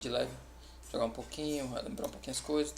De leve, jogar um pouquinho, lembrar um pouquinho as coisas.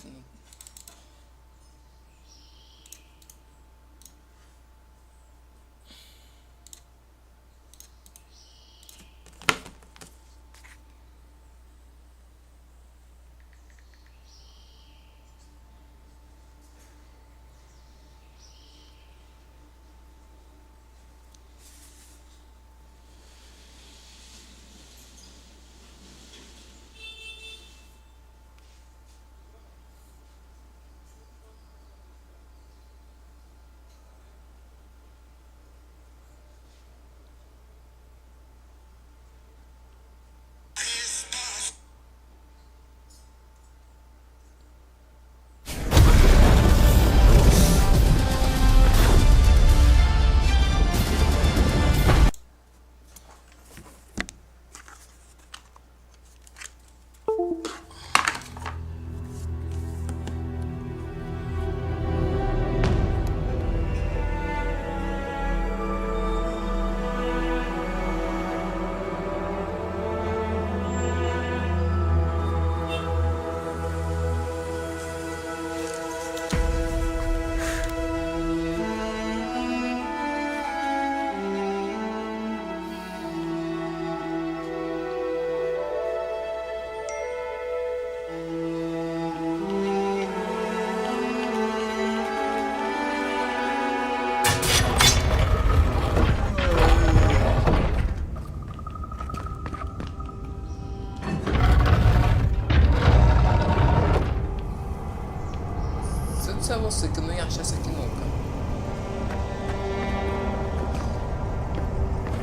Se eu disser a você que eu não ia achar isso aqui nunca.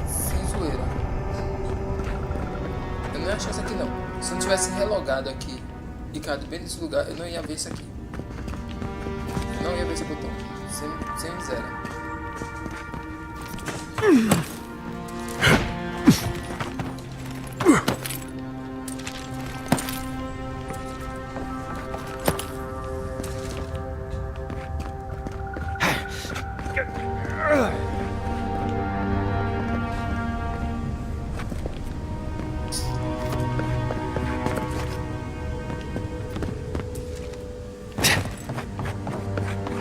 Sem zoeira. Eu não ia achar isso aqui não. Se eu não tivesse relogado aqui e caído bem nesse lugar, eu não ia ver isso aqui. Eu não ia ver esse botão. Sem miséria.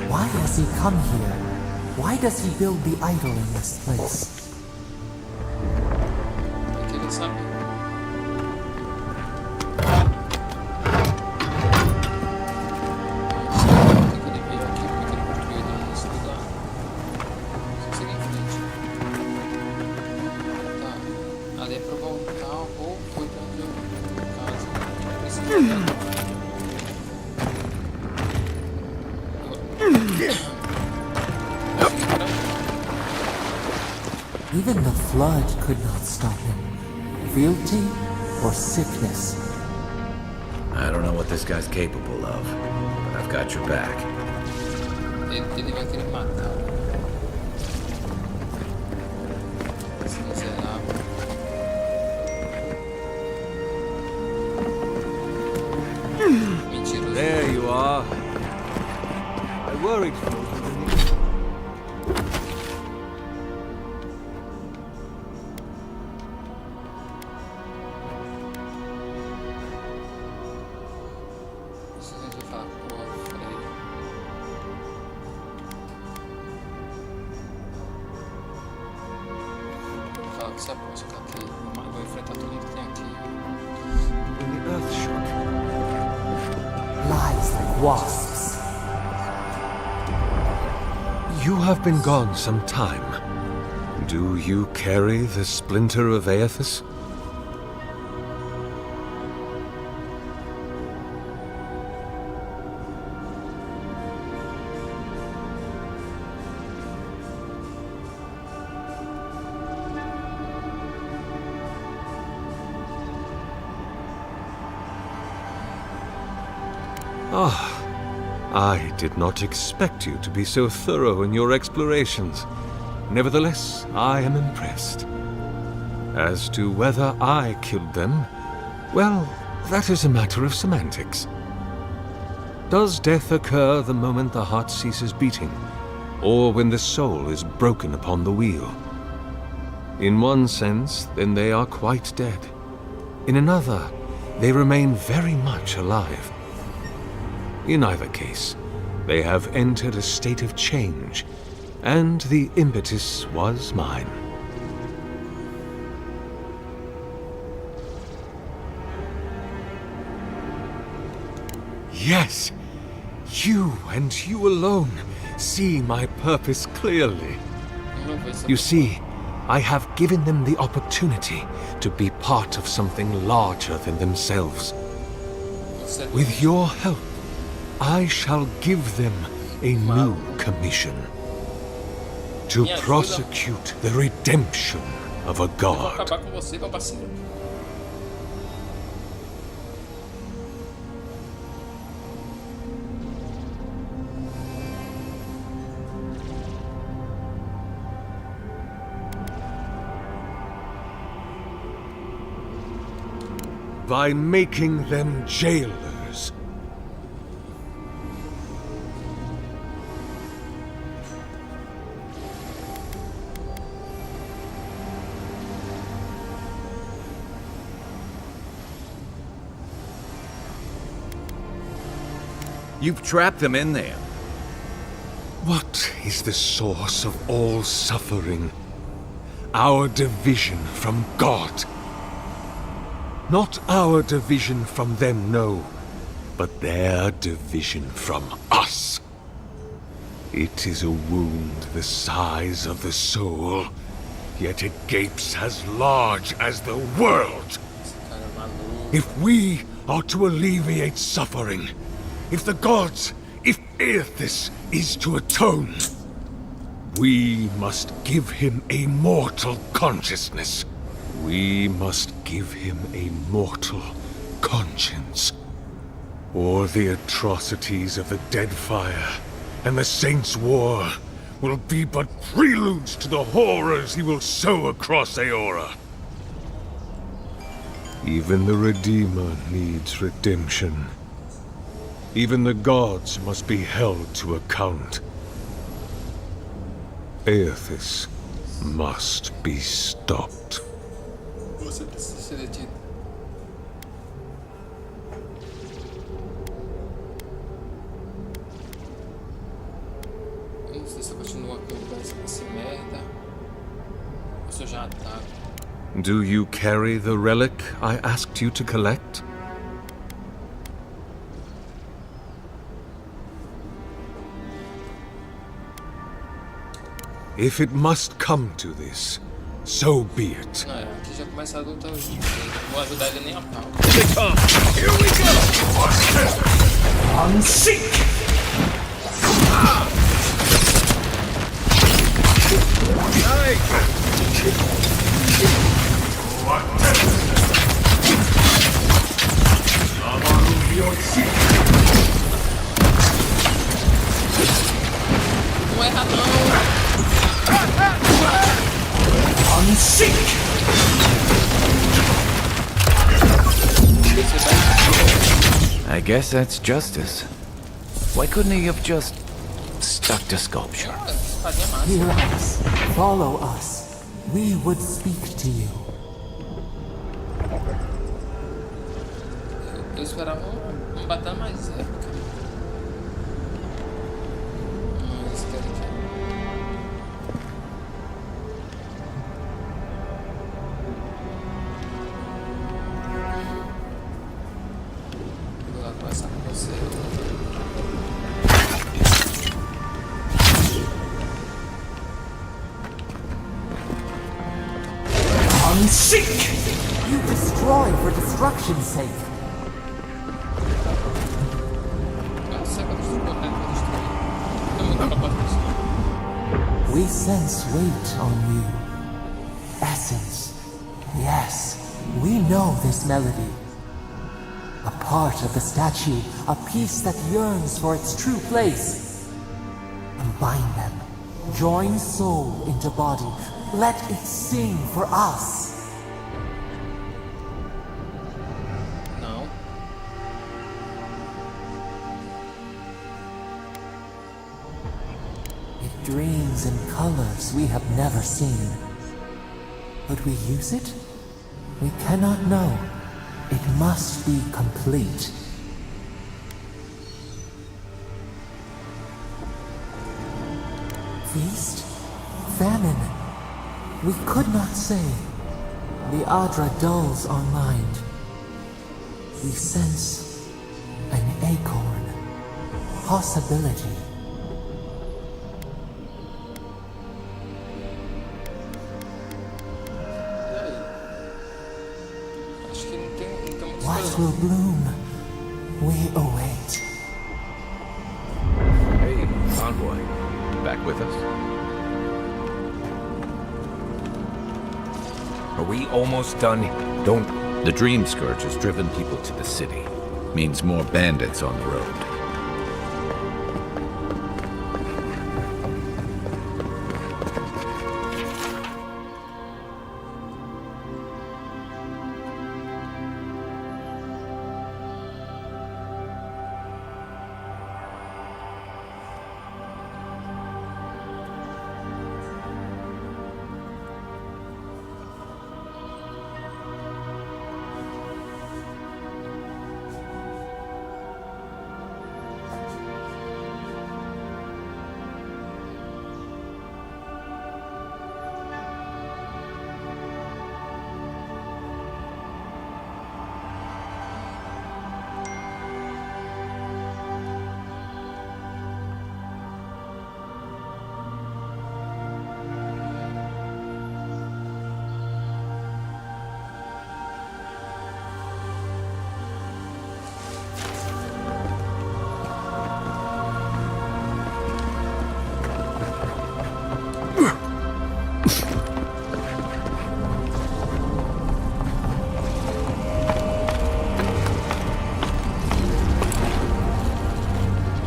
Why has he come here? Why does he build the idol in this place? Porque ele sabe. Por que ele veio aqui? Por que ele construiu ele nesse lugar? Só seguir em frente. Tá. Ali é pra voltar ou foi pra onde eu casa. Precisa. Even the flood could not stop him. Fealty or sickness? I don't know what this guy's capable of, but I've got your back. Ele vai querer matar. Esse miserável. Mentiroso. There you are. I worried for you. Preciso falar com o Freire. Vou falar que se aposta aqui. Vou enfrentar tudo que tem aqui. When the earth shook, Lies like wasps. you have been gone some time. Do you carry the splinter of Aethys? Ah, I did not expect you to be so thorough in your explorations. Nevertheless, I am impressed. As to whether I killed them, well, that is a matter of semantics. Does death occur the moment the heart ceases beating, or when the soul is broken upon the wheel? In one sense, then they are quite dead. In another, they remain very much alive. In either case, they have entered a state of change, and the impetus was mine. Yes, you and you alone see my purpose clearly. You see, I have given them the opportunity to be part of something larger than themselves. With your help, I shall give them a new commission. To prosecute the redemption of a god. acabar com você, meu parceiro. By making them jailers. You've trapped them in there. What is the source of all suffering? Our division from God. Not our division from them, no, but their division from us. It is a wound the size of the soul, yet it gapes as large as the world. If we are to alleviate suffering, if the gods, if Aethys is to atone, we must give him a mortal consciousness. We must give him a mortal conscience. Or the atrocities of the Dead Fire and the Saints' War will be but preludes to the horrors he will sow across Aora. Even the Redeemer needs redemption. Even the gods must be held to account. Aethys must be stopped. Você precisa ser detido. Eu não sei se eu continuo a conversa com esse merda ou se eu já ataco. Do you carry the relic I asked you to collect? If it must come to this, so be it. Não, aqui já começa a luta hoje. Não vou ajudar ele nem a pau. Here we go! Unseek! Não erra não! Unseek! I guess that's justice. Why couldn't he have just stuck to sculpture? Fazia massa. Hear us. Follow us. We would speak to you. Eu esperava uma batalha mais épica. Mas quero que... Vou lá conversar com você. Unseek! You destroy for destruction's sake. Eu sei que eu destruí, eu destruí. Eu não dá pra destruir. We sense weight on you. Essence. Yes, we know this melody. A part of the statue, a piece that yearns for its true place. Combine them. Join soul into body. Let it sing for us. Não. It dreams in colors we have never seen. Would we use it? We cannot know. It must be complete. Feast? Famine? We could not say. The Adra dulls our mind. We sense an acorn. Possibility. E aí? Acho que não tem muita What escolha. will bloom? We await. Hey, Envoy. Back with us? Are we almost done? Don't... The Dream Scourge has driven people to the city. Means more bandits on the road.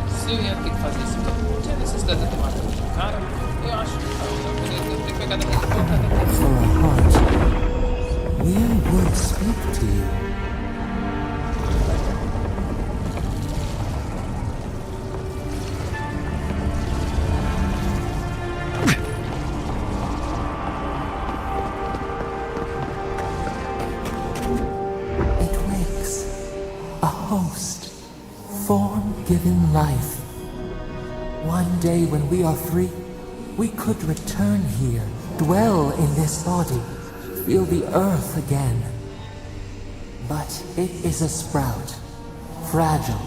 Se eu ia ter que fazer isso, então tinha necessidade de eu ter matado o cara? Eu acho que não. Eu poderia ter pegado aquele cara. For a heart, we would speak to you. It wakes a host, form-given life. One day when we are free, we could return here, dwell in this body, feel the earth again. But it is a sprout, fragile.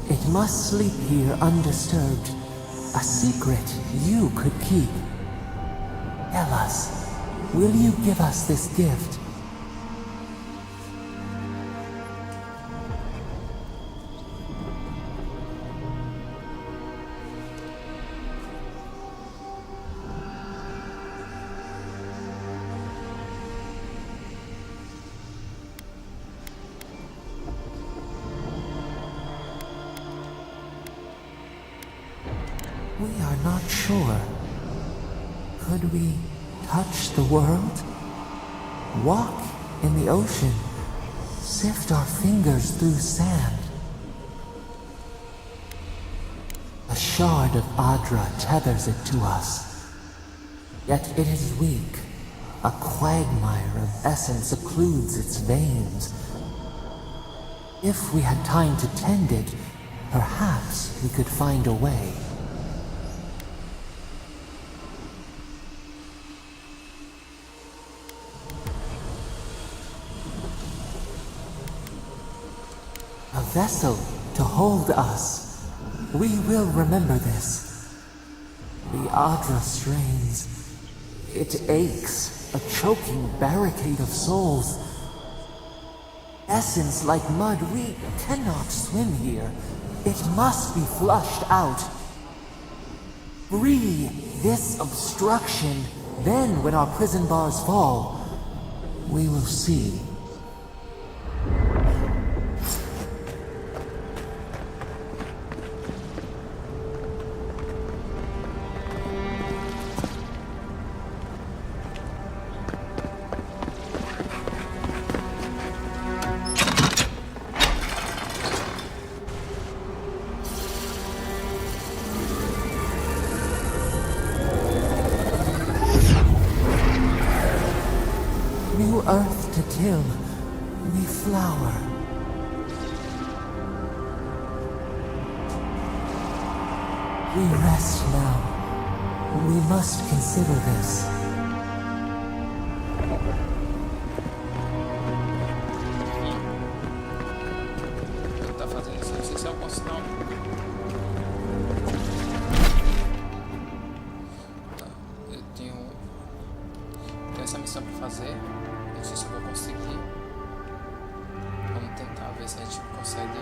It must sleep here undisturbed. A secret you could keep. Tell us, will you give us this gift? We are not sure. Could we touch the world? Walk in the ocean? Sift our fingers through sand? A shard of Adra tethers it to us. Yet it is weak. A quagmire of essence occludes its veins. If we had time to tend it, perhaps we could find a way. A vessel to hold us. We will remember this. The Adra strains. It aches, a choking barricade of souls. Essence like mud, we cannot swim here. It must be flushed out. Free this obstruction, then when our prison bars fall, we will see. New earth to till, We rest now. We must consider this. Ele tá fazendo isso, não sei se é algum sinal. Tá, eu tenho essa missão pra fazer. Não sei se eu vou conseguir. Vamos tentar ver se a gente consegue.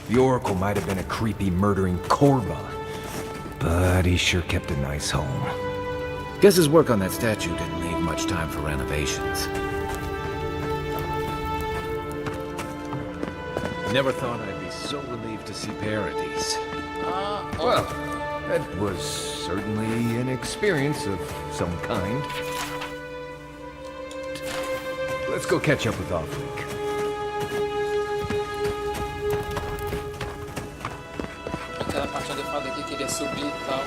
The Oracle might have been a creepy, murdering Korva, but he sure kept a nice home. Guess his work on that statue didn't leave much time for renovations. Never thought I'd be so relieved to see Parodies. Well, that was certainly an experience of some kind. Let's go catch up with Offleek. Aquela parte onde eu falei que queria subir e tal.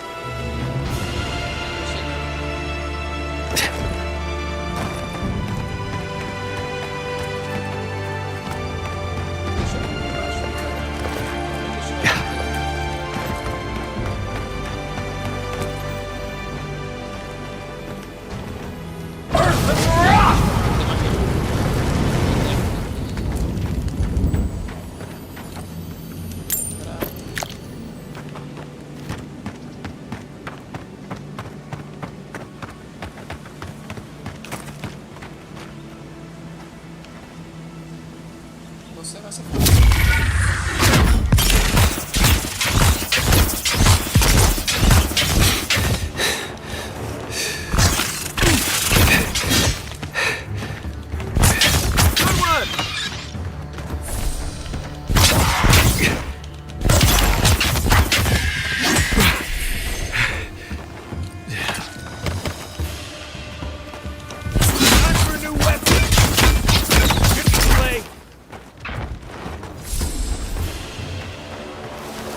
Você vai ser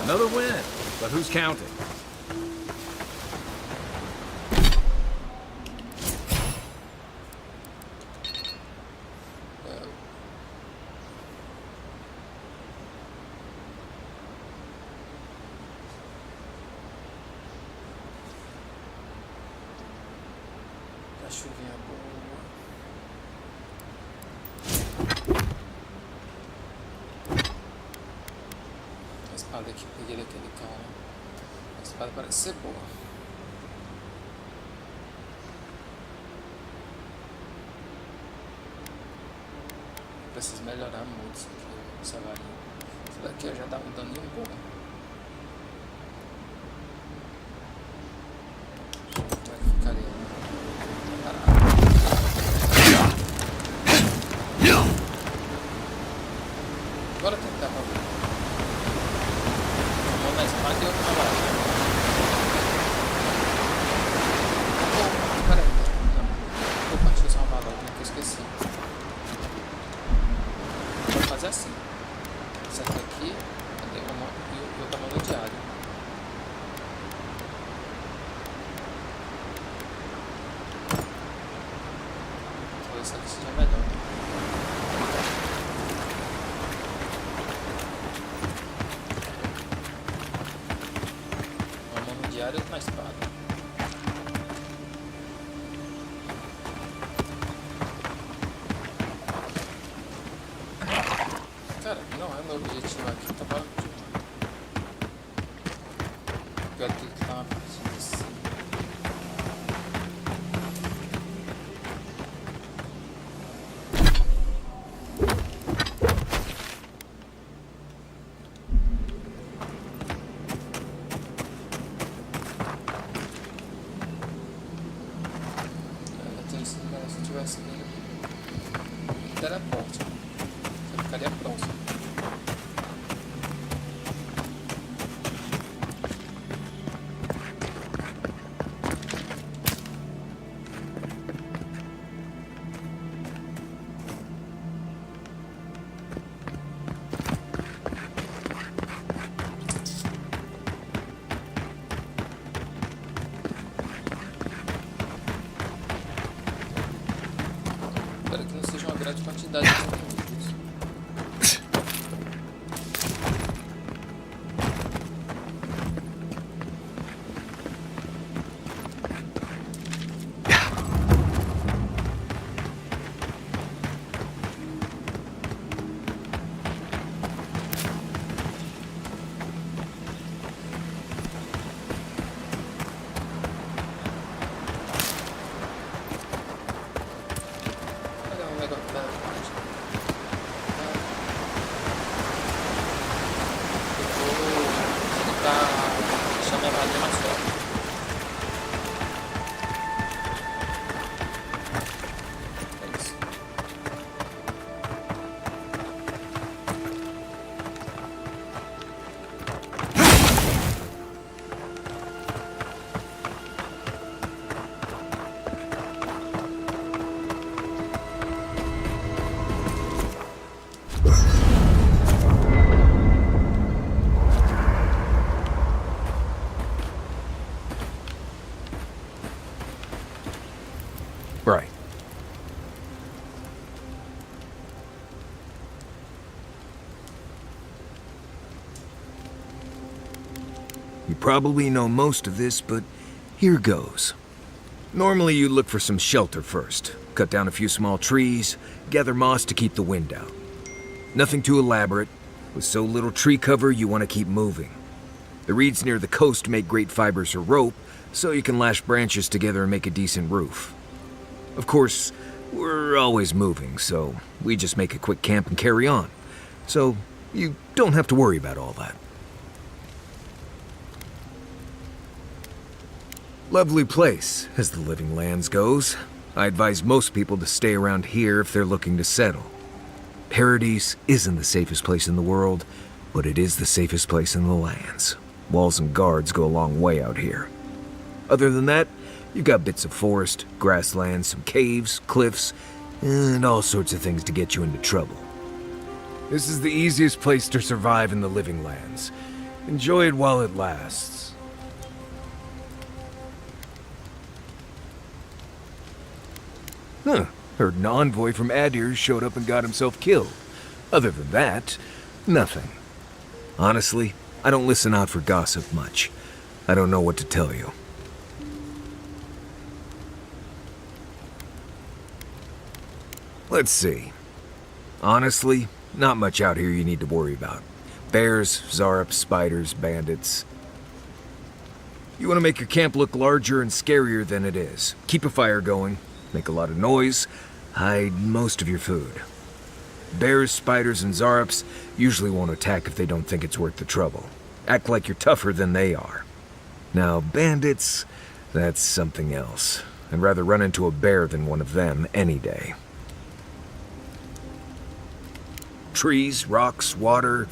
Another win, but who's counting? a chuvinha boa. A espada que peguei daquele cara. A espada parece ser boa. Preciso melhorar muito isso aqui, essa varinha. Isso daqui já dá um daninho bom. Como é que ficaria? Bora tentar pra ver. Uma na espada e outra na varinha. Oh, peraí. Não. Vou partir só uma logo, que eu esqueci. Vou fazer assim. Essa aqui, cadê uma e outra mão no diário. Talvez essa aqui seja melhor. não é meu objetivo aqui, tá bora continuar. Eu quero clicar na parte de cima. Se eu tivesse teleporte, você ficaria próximo. Espero que não seja uma grande quantidade de inimigos. Olha um negócio da parte. Eu vou tentar deixar minha varinha mais forte. É isso. Right. You probably know most of this, but here goes. Normally you look for some shelter first. Cut down a few small trees, gather moss to keep the wind out. Nothing too elaborate. With so little tree cover, you want to keep moving. The reeds near the coast make great fibers for rope, so you can lash branches together and make a decent roof. Of course, we're always moving, so we just make a quick camp and carry on. So you don't have to worry about all that. Lovely place, as the Living Lands goes. I advise most people to stay around here if they're looking to settle. Paradise isn't the safest place in the world, but it is the safest place in the lands. Walls and guards go a long way out here. Other than that, you've got bits of forest, grasslands, some caves, cliffs, and all sorts of things to get you into trouble. This is the easiest place to survive in the Living Lands. Enjoy it while it lasts. Huh. Heard an envoy from Adir showed up and got himself killed. Other than that, nothing. Honestly, I don't listen out for gossip much. I don't know what to tell you. Let's see. Honestly, not much out here you need to worry about. Bears, Zarps, spiders, bandits. You want to make your camp look larger and scarier than it is. Keep a fire going, make a lot of noise, hide most of your food. Bears, spiders, and Zarps usually won't attack if they don't think it's worth the trouble. Act like you're tougher than they are. Now, bandits, that's something else. I'd rather run into a bear than one of them any day. Trees, rocks, water,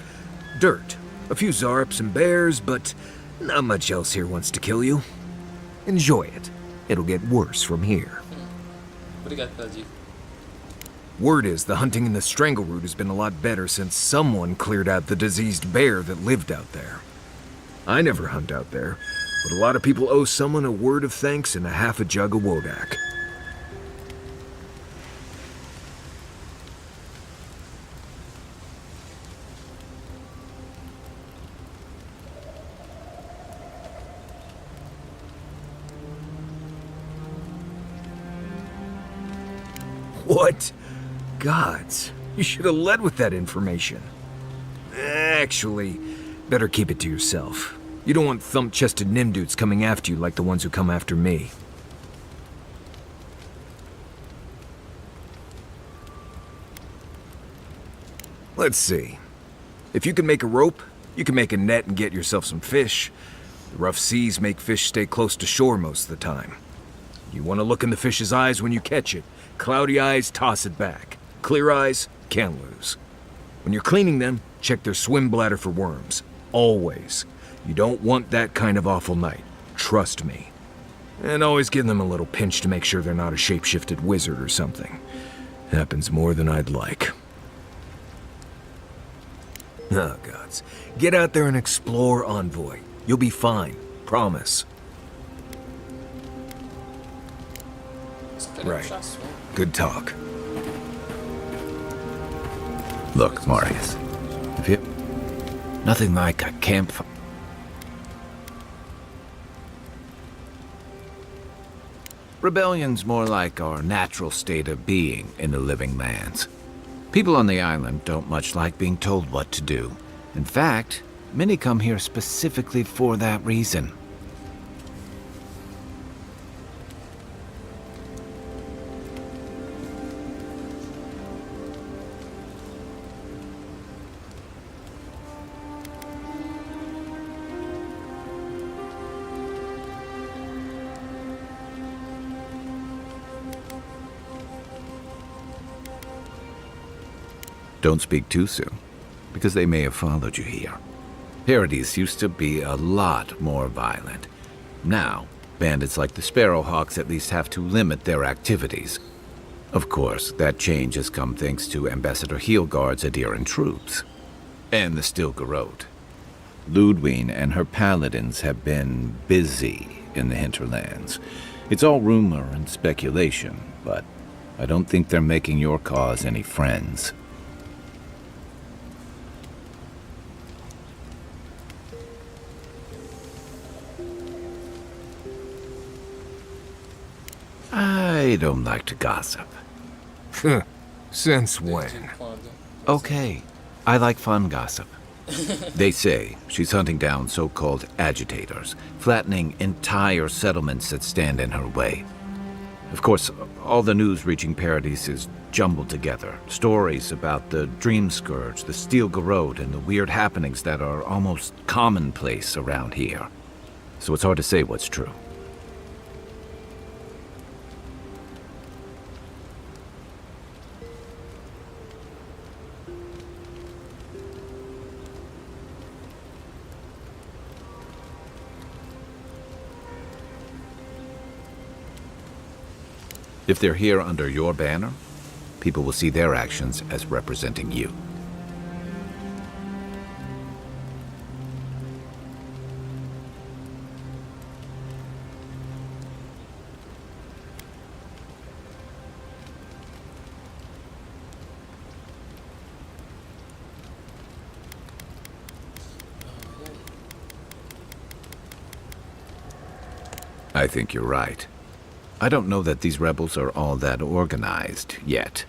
dirt. A few Zarps and bears, but not much else here wants to kill you. Enjoy it. It'll get worse from here. Obrigado pela dica. Word is the hunting in the Strangleroot has been a lot better since someone cleared out the diseased bear that lived out there. I never hunt out there, but a lot of people owe someone a word of thanks and a half a jug of Wodak. What? Gods, you should have led with that information. Actually, better keep it to yourself. You don't want thump-chested nimdudes coming after you like the ones who come after me. Let's see. If you can make a rope, you can make a net and get yourself some fish. The rough seas make fish stay close to shore most of the time. You want to look in the fish's eyes when you catch it. Cloudy eyes, toss it back. Clear eyes, can't lose. When you're cleaning them, check their swim bladder for worms. Always. You don't want that kind of awful night. Trust me. And always give them a little pinch to make sure they're not a shape-shifted wizard or something. Happens more than I'd like. Oh, gods. Get out there and explore, Envoy. You'll be fine. Promise. Right. Good talk. Look, Marius. If you... Nothing like a campfire. Rebellion's more like our natural state of being in the living lands. People on the island don't much like being told what to do. In fact, many come here specifically for that reason. Don't speak too soon, because they may have followed you here. Paradise used to be a lot more violent. Now, bandits like the Sparrowhawks at least have to limit their activities. Of course, that change has come thanks to Ambassador Heelguard's adherent troops. And the Stilgarrote. Ludwine and her paladins have been busy in the hinterlands. It's all rumor and speculation, but I don't think they're making your cause any friends. I don't like to gossip. Since when? Okay, I like fun gossip. They say she's hunting down so-called agitators, flattening entire settlements that stand in her way. Of course, all the news reaching Paradise is jumbled together. Stories about the Dream Scourge, the Steel Garrote, and the weird happenings that are almost commonplace around here. So it's hard to say what's true. If they're here under your banner, people will see their actions as representing you. I think you're right. I don't know that these rebels are all that organized yet.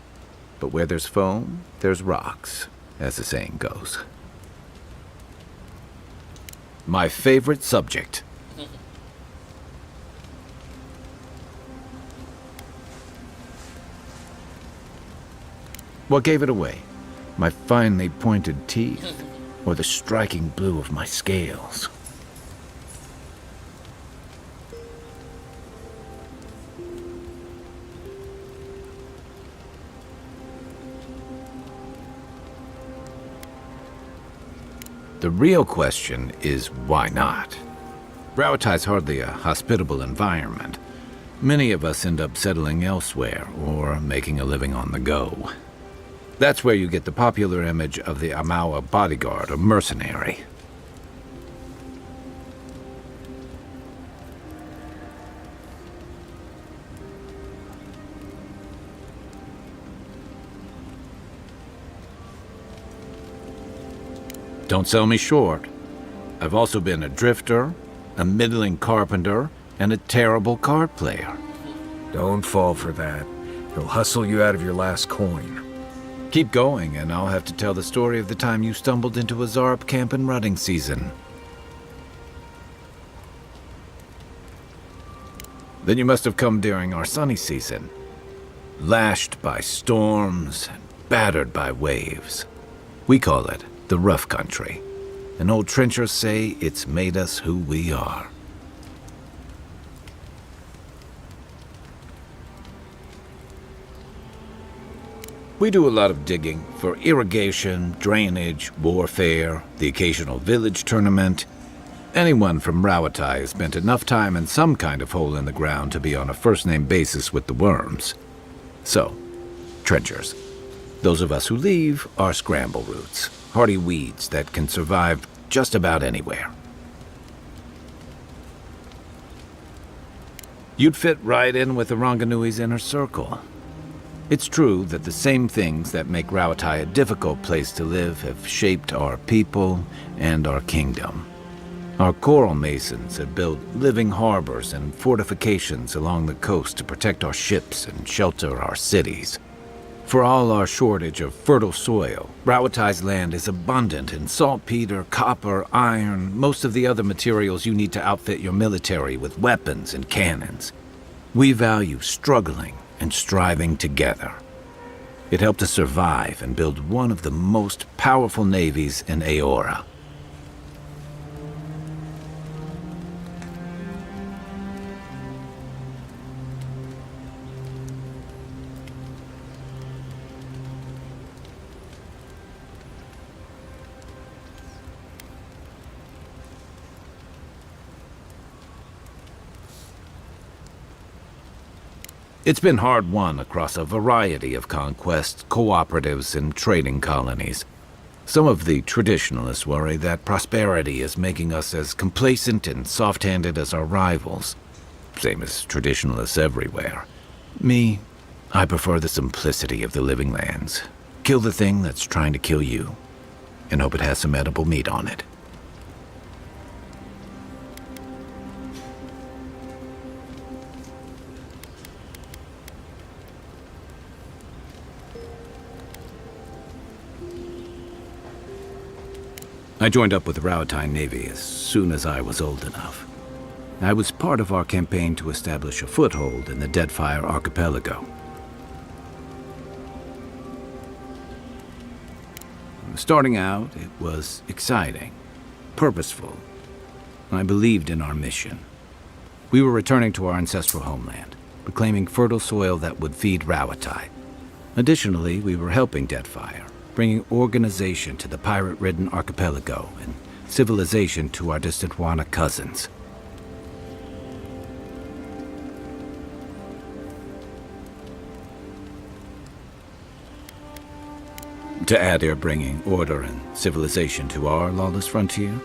But where there's foam, there's rocks, as the saying goes. My favorite subject. What gave it away? My finely pointed teeth, or the striking blue of my scales? The real question is why not? Rauatai's hardly a hospitable environment. Many of us end up settling elsewhere or making a living on the go. That's where you get the popular image of the Amawa bodyguard or mercenary. Don't sell me short. I've also been a drifter, a middling carpenter, and a terrible card player. Don't fall for that. He'll hustle you out of your last coin. Keep going, and I'll have to tell the story of the time you stumbled into a Zarp camp in rutting season. Then you must have come during our sunny season, lashed by storms and battered by waves. We call it the rough country, and old trenchers say it's made us who we are. We do a lot of digging for irrigation, drainage, warfare, the occasional village tournament. Anyone from Rawatai has spent enough time in some kind of hole in the ground to be on a first-name basis with the worms. So, trenchers. Those of us who leave are scramble roots, hardy weeds that can survive just about anywhere. You'd fit right in with the Ranganui's inner circle. It's true that the same things that make Rawatai a difficult place to live have shaped our people and our kingdom. Our coral masons have built living harbors and fortifications along the coast to protect our ships and shelter our cities. For all our shortage of fertile soil, Rawatai's land is abundant in saltpeter, copper, iron, most of the other materials you need to outfit your military with weapons and cannons. We value struggling and striving together. It helped us survive and build one of the most powerful navies in Aora. It's been hard-won across a variety of conquests, cooperatives, and trading colonies. Some of the traditionalists worry that prosperity is making us as complacent and soft-handed as our rivals. Same as traditionalists everywhere. Me, I prefer the simplicity of the living lands. Kill the thing that's trying to kill you, and hope it has some edible meat on it. I joined up with the Rawatai Navy as soon as I was old enough. I was part of our campaign to establish a foothold in the Deadfire Archipelago. Starting out, it was exciting, purposeful. I believed in our mission. We were returning to our ancestral homeland, reclaiming fertile soil that would feed Rawatai. Additionally, we were helping Deadfire, bringing organization to the pirate-ridden archipelago and civilization to our distant Wana cousins. To add, you're bringing order and civilization to our lawless frontier?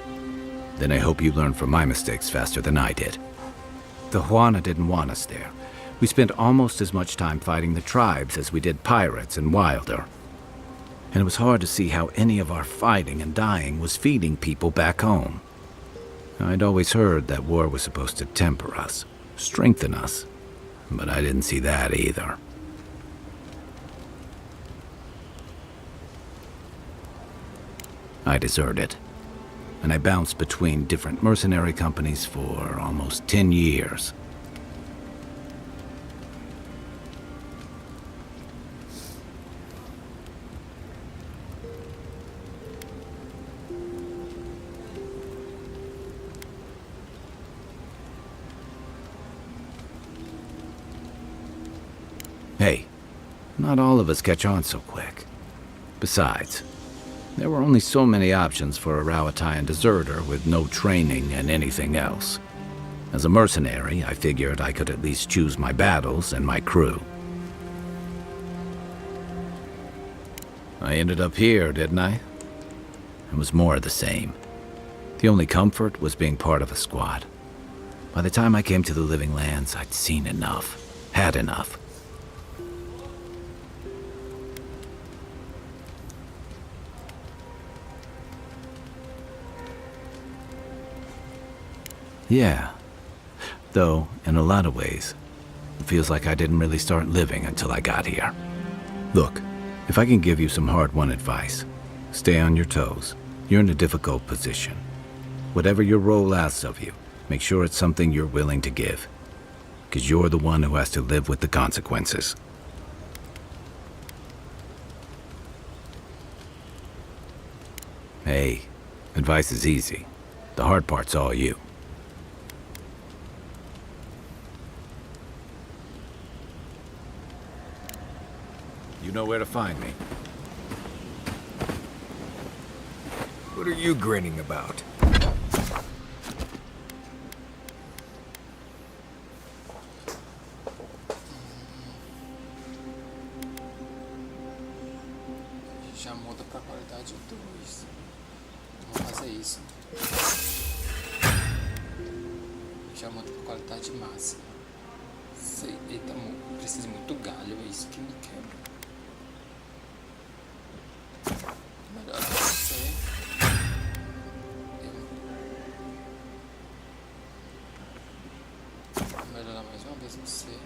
Then I hope you learn from my mistakes faster than I did. The Wana didn't want us there. We spent almost as much time fighting the tribes as we did pirates and Wilder. And it was hard to see how any of our fighting and dying was feeding people back home. I'd always heard that war was supposed to temper us, strengthen us, but I didn't see that either. I deserted, and I bounced between different mercenary companies for almost 10 years. Hey, not all of us catch on so quick. Besides, there were only so many options for a Rawataian deserter with no training and anything else. As a mercenary, I figured I could at least choose my battles and my crew. I ended up here, didn't I? It was more of the same. The only comfort was being part of a squad. By the time I came to the Living Lands, I'd seen enough, had enough. Yeah. Though, in a lot of ways, it feels like I didn't really start living until I got here. Look, If I can give you some hard-won advice, stay on your toes. You're in a difficult position. Whatever your role asks of you, make sure it's something you're willing to give. Because you're the one who has to live with the consequences. Hey, advice is easy. The hard part's all you. You know where to find me. What are you grinning about? Já muda pra qualidade 2. Vou fazer isso. Já muda pra qualidade máxima. Eita, preciso muito galho, é isso que me quebra. Melhor você. Melhorar mais uma vez você.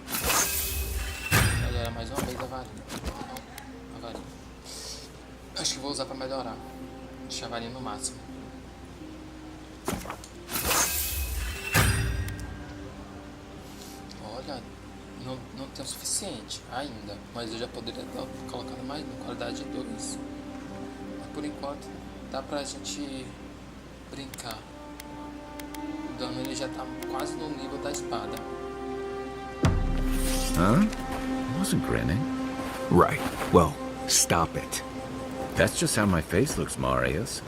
Melhorar mais uma vez a varinha. Não, a varinha. Acho que vou usar pra melhorar. Deixar a varinha no máximo. Olha, não tem o suficiente ainda. Mas eu já poderia estar colocando mais na qualidade 2. Mas por enquanto dá pra gente brincar. O dano ele já tá quase no nível da espada. Huh? I wasn't grinning. Right. Well, stop it. That's just how my face looks, Marius.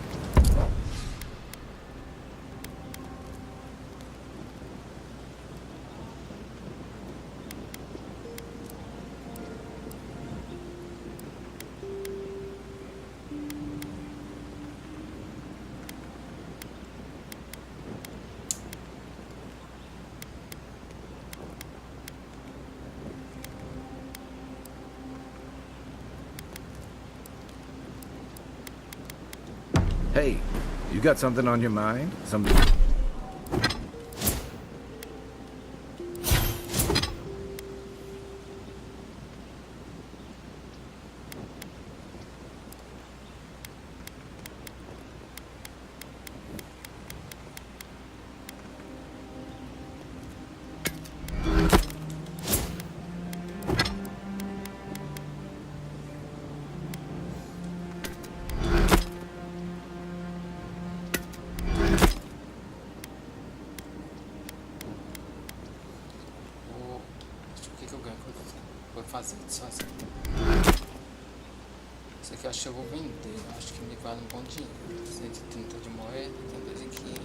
Hey, you got something on your mind? Something... Desfazer. Isso aqui eu acho que eu vou vender. Acho que me vale um bom dinheiro. 130 de moeda, tem 2,500.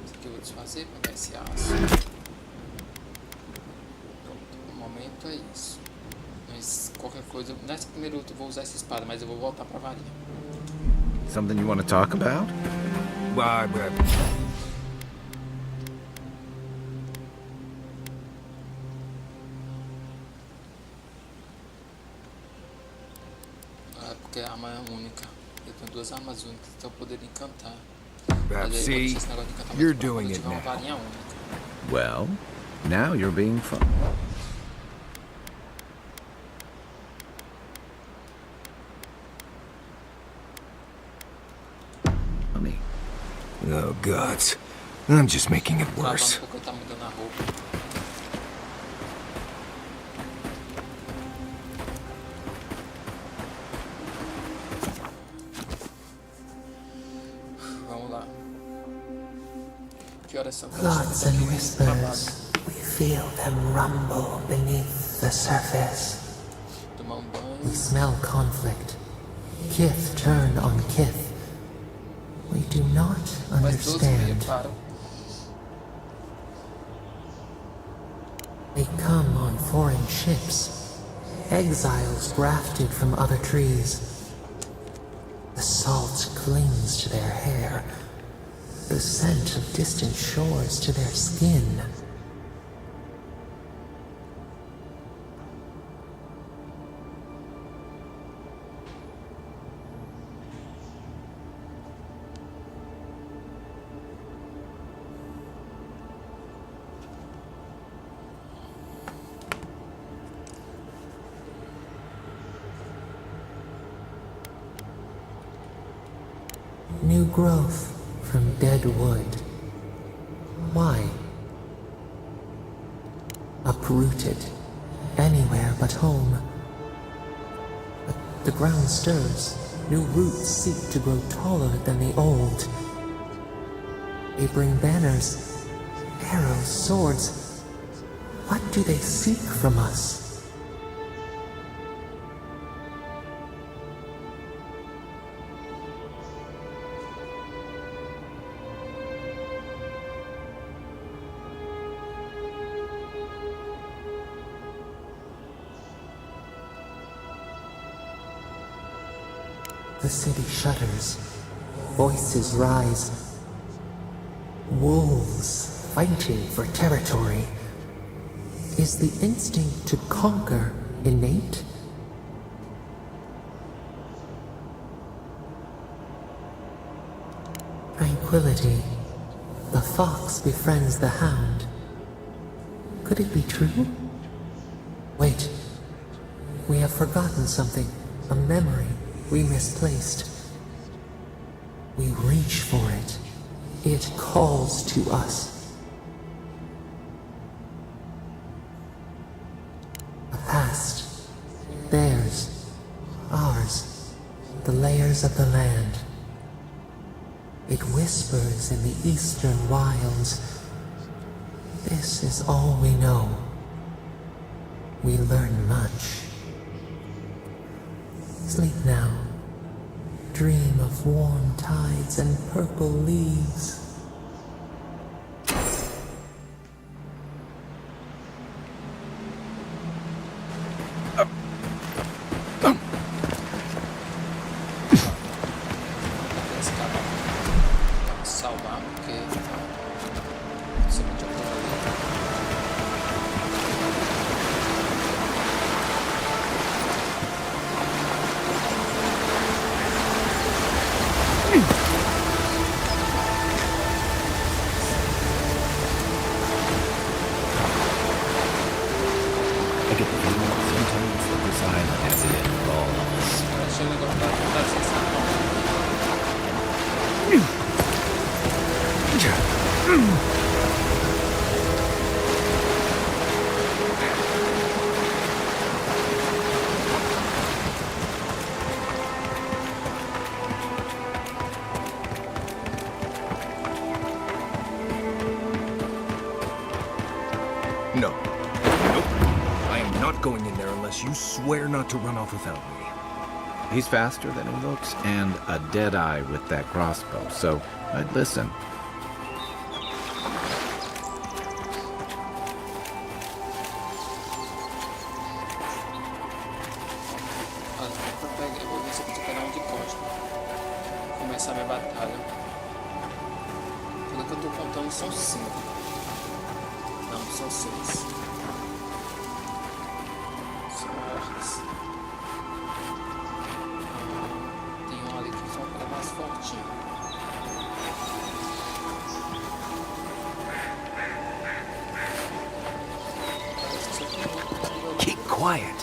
Isso aqui eu vou desfazer para pegar esse aço. Pronto, no momento é isso. Mas qualquer coisa, nesse primeiro luta eu vou usar essa espada, mas eu vou voltar pra varinha. Something you want to talk about? Porque a arma é única. Eu tenho 2 armas únicas, então eu poderia encantar. See, you're doing it now. Well, now you're being fun. Funny. Oh, gods. I'm just making it worse. Thoughts and whispers, we feel them rumble beneath the surface. We smell conflict. Kith turn on kith. We do not understand. They come on foreign ships, exiles grafted from other trees. The salt clings to their hair, the scent of distant shores to their skin. growth from dead wood. Why? Uprooted, anywhere but home. But the ground stirs, new roots seek to grow taller than the old. They bring banners, arrows, swords. What do they seek from us? The city shudders. Voices rise. Wolves fighting for territory. Is the instinct to conquer innate? Tranquility. The fox befriends the hound. Could it be true? Wait. We have forgotten something. A memory we misplaced. We reach for it. It calls to us. The past. Theirs. Ours. The layers of the land. It whispers in the eastern wilds. This is all we know. We learn much. Sleep now. Dream of warm tides and purple leaves. Salvar, porque você podia por ali. I get the feeling that sometimes that this island has it in for all of us. Achei legal da sensação. No. Nope. I am not going in there unless you swear not to run off without me. He's faster than he looks and a dead eye with that crossbow, so I'd listen. Eu vou ver se eu consigo pegar um de costa. Começar minha batalha. Pelo que eu tô contando são 5. Não, são 6. São orcs. Tem um ali que só é mais fortinho. Parece que só tem outro. Keep quiet.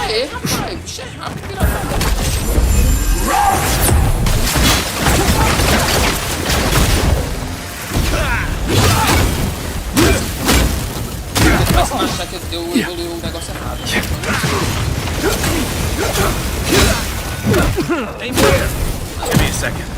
Aê, rapaz, bicho é rápido, pirata. Vai se achar que eu evoluí o negócio errado. Aim here. Give me a second.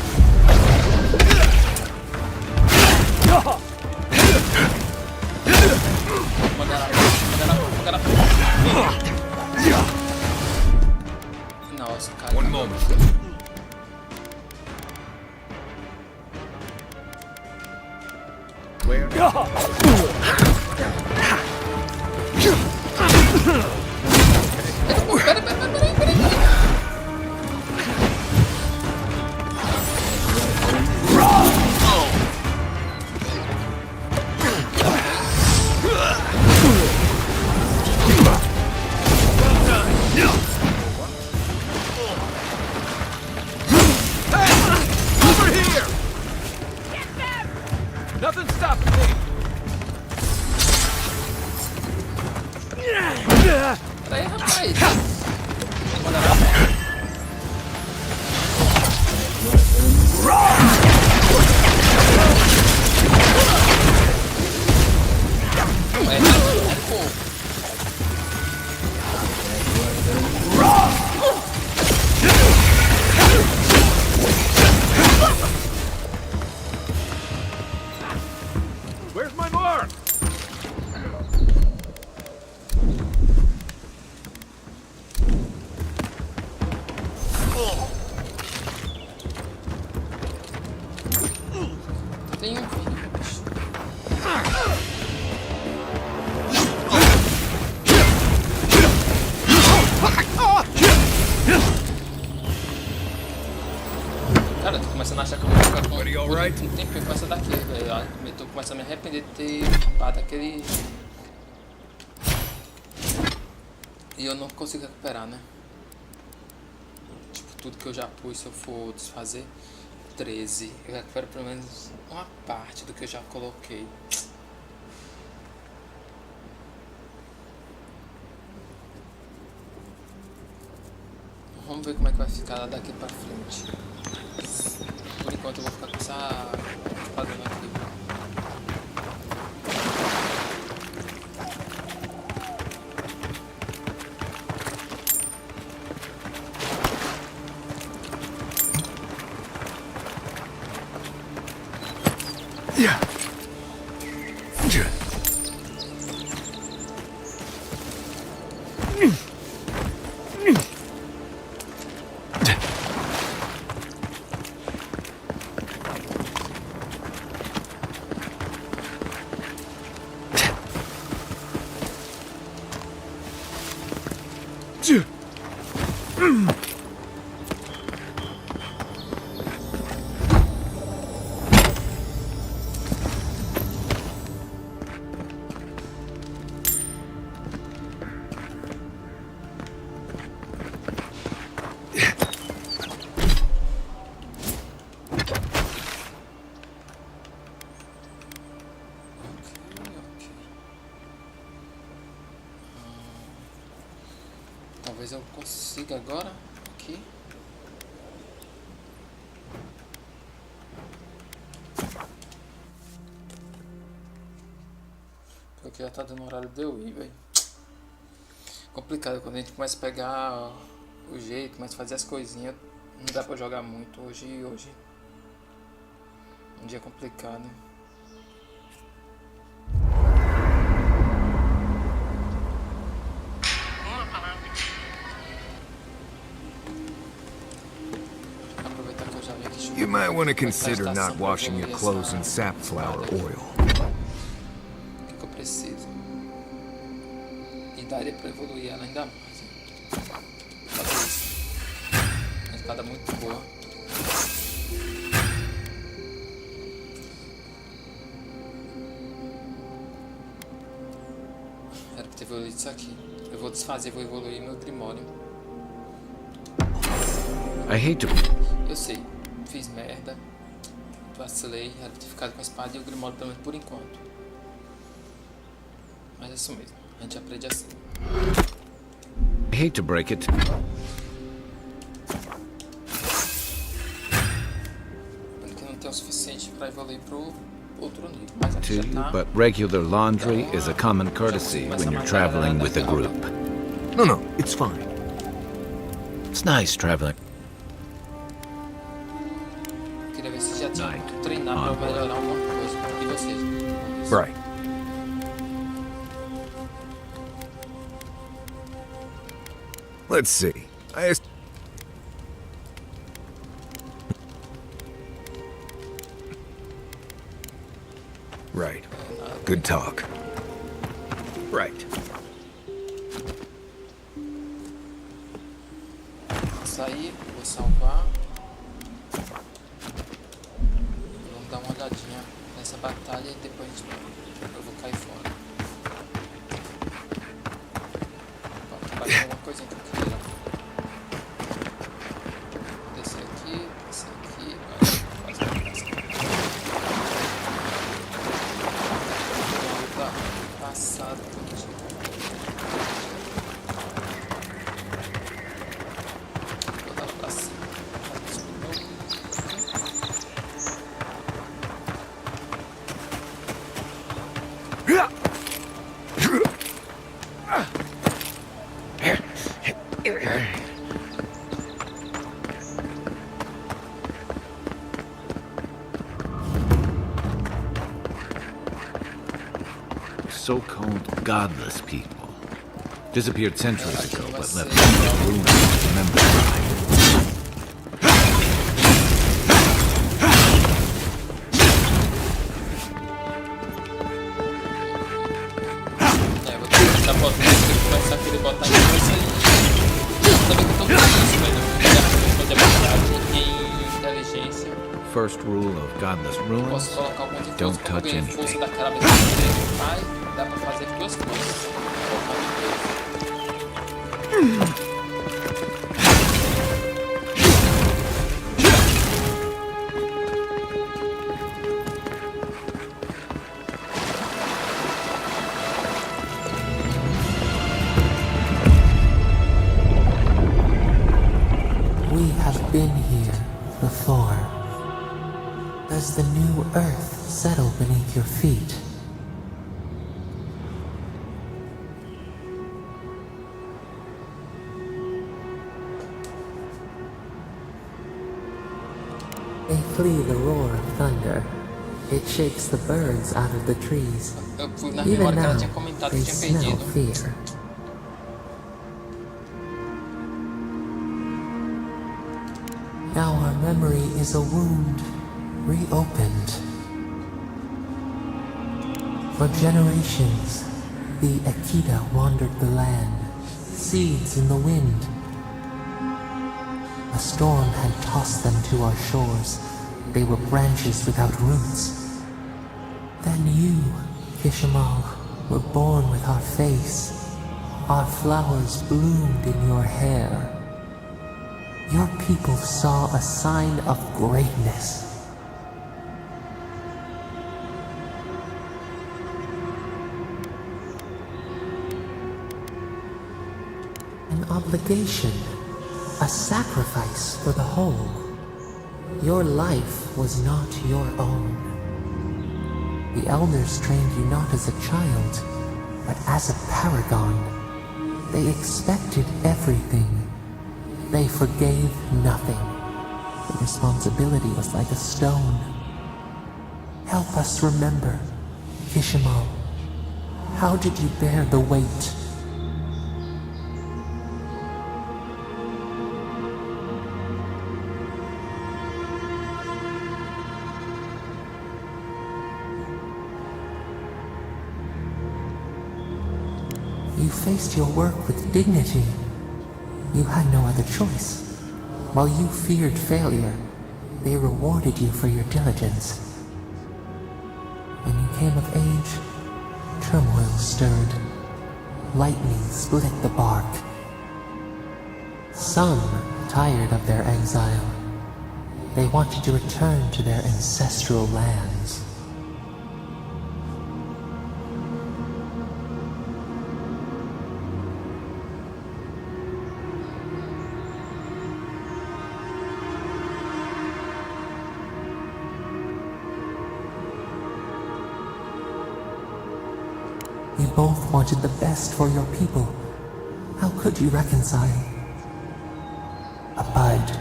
Nossa, cara. One moment. Where? Over here! Nothing stopping me! Peraí, rapaz. Where's my mark? Tem um vídeo, bicho. Cara, eu tô começando a achar que eu vou ficar com um tempinho com essa daqui, velho. Eu tô começando a me arrepender de ter upado aquele... E eu não consigo recuperar, né? Tipo, tudo que eu já pus, se eu for desfazer 13, eu recupero pelo menos uma parte do que eu já coloquei. Vamos ver como é que vai ficar daqui pra frente. Por enquanto eu vou ficar com essa espadona aqui. Talvez eu consiga agora aqui. Porque já tá dando horário de eu ir, velho. Complicado quando a gente começa a pegar o jeito, começa a fazer as coisinhas. Não dá pra jogar muito hoje. Um dia complicado. You might want to consider not washing your clothes in safflower oil. O que eu preciso? Idade pra evoluir ela ainda mais. Fazer isso. Uma espada muito boa. Era pra ter evoluído isso aqui. Eu vou desfazer, vou evoluir meu Grimório. I hate to... Eu sei, fiz merda. Vacilei, era pra ter ficado com a espada e o Grimório pelo menos por enquanto. Mas é isso mesmo, a gente aprende assim. I hate to break it. Porque não tem o suficiente pra evoluir pro outro nível. Mas aqui To já you, tá. but regular laundry is a common courtesy when you're traveling with a group. No, it's fine. It's nice traveling. Queria ver se já tinha treinado pra melhorar alguma coisa. E vocês? Right. Let's see. Right. Good talk. Right. Sair, vou salvar. Vamos dar uma olhadinha nessa batalha e depois eu vou cair fora. Aqui vai ter uma coisinha que eu queria. So-called godless people. Disappeared centuries ago, but left room to remember time. Vou começar a começar a querer botar em coisa aí. Também que eu tô com isso, velho. De habilidade em inteligência. First rule of godless Posso ruins. colocar alguma de Don't força, como touch ganhei força anything. da cara do pai, dá pra fazer duas coisas. Colocar em dois. We have been here before. Does the new earth settle beneath your feet? They flee the roar of thunder. It shakes the birds out of the trees. Eu fui na Even memória que ela now, tinha comentado they que tinha smell perdido. fear. Now our memory is a wound, reopened. For generations, the Akita wandered the land, seeds in the wind. A storm had tossed them to our shores. They were branches without roots. Then you, Kishimal, were born with our face. Our flowers bloomed in your hair. Your people saw a sign of greatness. An obligation, a sacrifice for the whole. Your life was not your own. The elders trained you not as a child, but as a paragon. They expected everything. They forgave nothing. The responsibility was like a stone. Help us remember, Kishimal. How did you bear the weight? You faced your work with dignity. You had no other choice. While you feared failure, they rewarded you for your diligence. When you came of age, turmoil stirred. Lightning split the bark. Some tired of their exile. They wanted to return to their ancestral lands. You both wanted the best for your people. How could you reconcile? A bud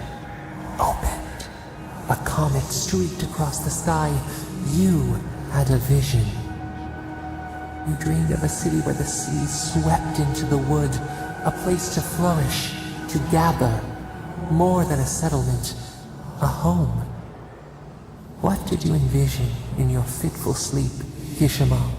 opened. A comet streaked across the sky. You had a vision. You dreamed of a city where the sea swept into the wood, a place to flourish, to gather, more than a settlement, a home. What did you envision in your fitful sleep, Kishimal?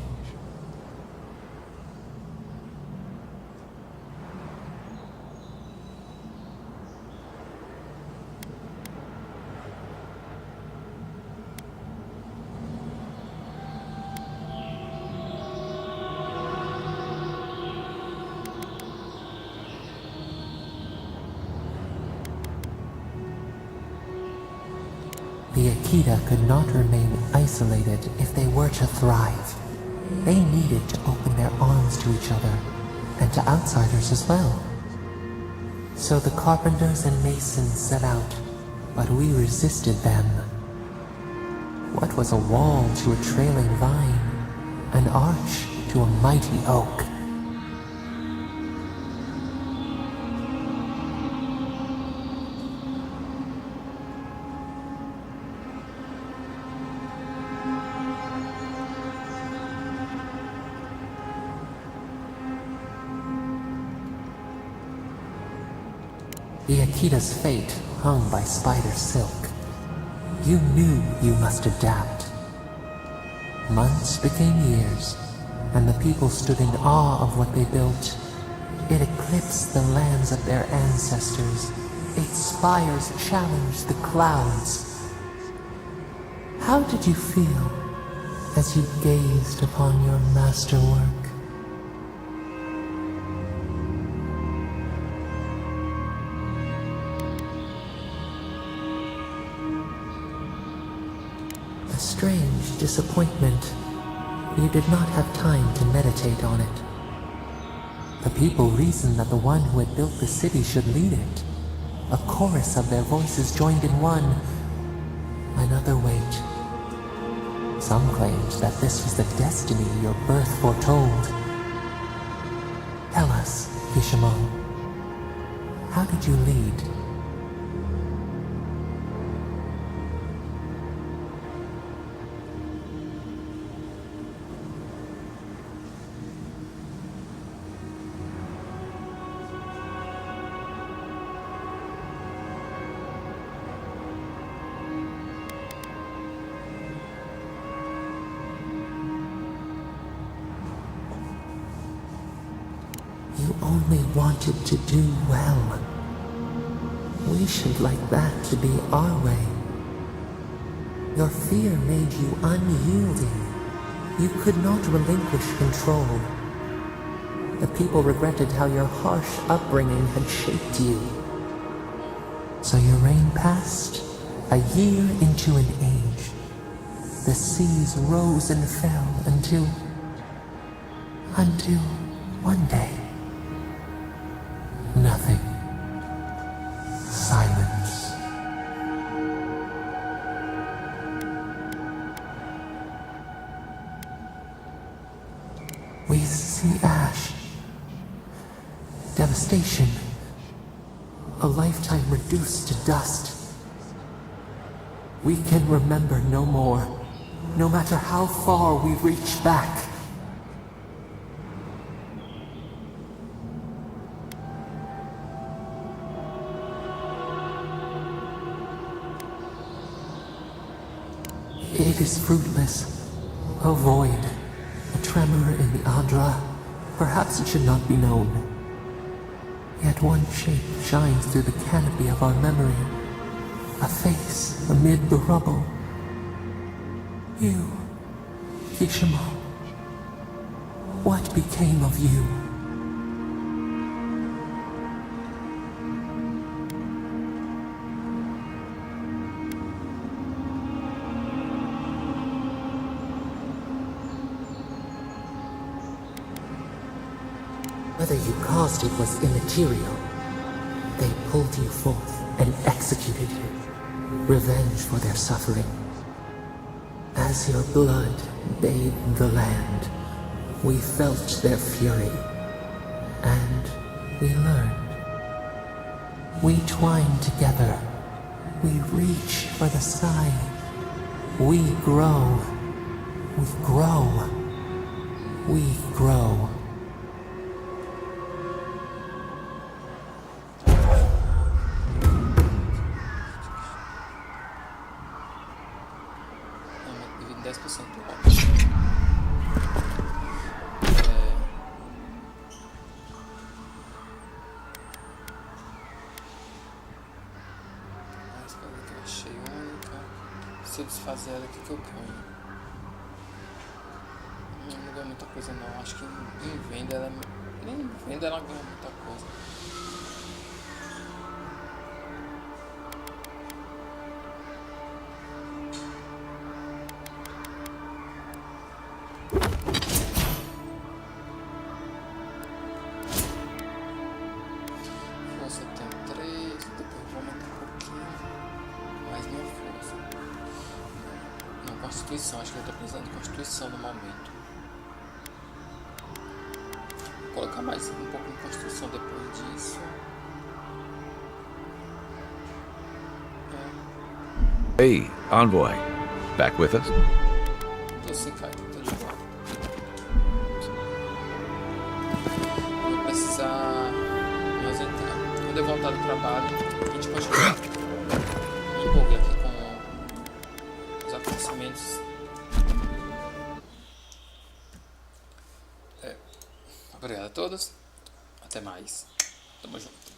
The Akita could not remain isolated if they were to thrive. They needed to open their arms to each other, and to outsiders as well. So the carpenters and masons set out, but we resisted them. What was a wall to a trailing vine? An arch to a mighty oak? The Akita's fate hung by spider silk. You knew you must adapt. Months became years, and the people stood in awe of what they built. It eclipsed the lands of their ancestors. Its spires challenged the clouds. How did you feel as you gazed upon your masterwork? A strange disappointment. You did not have time to meditate on it. The people reasoned that the one who had built the city should lead it. A chorus of their voices joined in one. Another wait. Some claimed that this was the destiny your birth foretold. Tell us, Kishimon, how did you lead? You only wanted to do well. We should like that to be our way. Your fear made you unyielding. You could not relinquish control. The people regretted how your harsh upbringing had shaped you. So your reign passed, a year into an age. The seas rose and fell until one day. Nothing. Silence. We see ash. Devastation. A lifetime reduced to dust. We can remember no more, no matter how far we reach back. It is fruitless. A void. A tremor in the Adra. Perhaps it should not be known. Yet one shape shines through the canopy of our memory. A face amid the rubble. You, Kishima. What became of you? Whether you caused it was immaterial. They pulled you forth and executed you. Revenge for their suffering. As your blood bathed the land, we felt their fury. And we learned. We twine together. We reach for the sky. We grow. We grow. We grow. Se eu desfazer ela, o que eu ganho? Não ganha muita coisa não. Acho que em venda ela... Nem em venda ela ganha muita coisa. Força eu tenho 3, depois vou aumentar um pouquinho. Mais minha força. Não, Constituição, acho que eu tô precisando de Constituição no momento. Vou colocar mais um pouco de Constituição depois disso. Hey, Envoy. Back with us? Tô sem cair, tô de volta. Vou precisar mais entrar. quando eu voltar do trabalho, a gente continua. Me empolguei aqui com os acontecimentos. Obrigado a todos. Até mais. Tamo junto.